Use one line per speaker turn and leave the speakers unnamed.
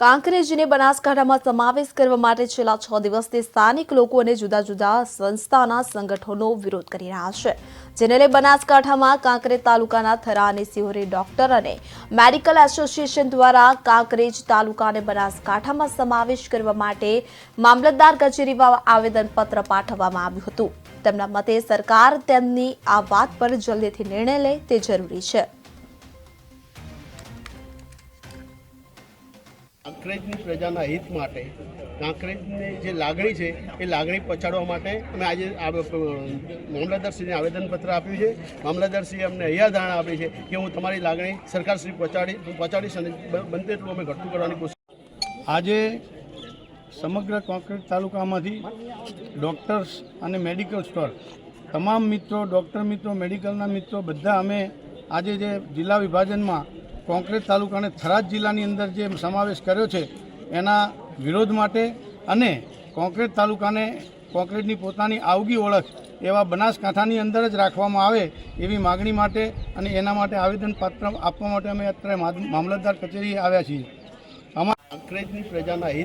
કાંકરેજને બનાસકાંઠામાં સમાવેશ કરવા માટે છેલ્લા 6 દિવસથી સ્થાનિક લોકો અને જુદા જુદા સંસ્થાના સંગઠનો વિરોધ કરી રહ્યા છે, જેને લઈ બનાસકાંઠામાં કાંકરેજ તાલુકાના થરા અને સિહોરી ડોક્ટર અને મેડિકલ એસોસિએશન દ્વારા કાંકરેજ તાલુકાને બનાસકાંઠામાં સમાવેશ કરવા માટે મામલતદાર કચેરીમાં આવેદનપત્ર પાઠવવામાં આવ્યું હતું। તેમના મતે સરકાર તેમની આ વાત પર જલ્દીથી નિર્ણય લે તે જરૂરી છે।
કાંકરેજની પ્રજાના હિત માટે કાંકરેજની જે લાગણી છે એ લાગણી પછાડવા માટે અમે આજે મામલતદારશ્રીને આવેદનપત્ર આપ્યું છે। મામલતદારશ્રીએ અમને હૈયાધારણા આપી છે કે હું તમારી લાગણી સરકારશ્રી પહોંચાડીશ અને બનતે એટલું અમે ઘટતું કરવાની કોશિશ।
આજે સમગ્ર કાંકરેજ તાલુકામાંથી ડૉક્ટર્સ અને મેડિકલ સ્ટોર તમામ મિત્રો, ડૉક્ટર મિત્રો, મેડિકલના મિત્રો બધા અમે આજે જે જિલ્લા વિભાજનમાં કાંકરેજ તાલુકાને થરાદ જિલ્લાની અંદર જે સમાવેશ કર્યો છે એના વિરોધ માટે અને કાંકરેજ તાલુકાને કાંકરેજની પોતાની આગવી ઓળખ એવા બનાસકાંઠાની અંદર જ રાખવામાં આવે એવી માગણી માટે અને એના માટે આવેદનપત્ર આપવા માટે અમે અત્યારે મામલતદાર કચેરીએ આવ્યા છીએ।
કાંકરેજની પ્રજાના હિત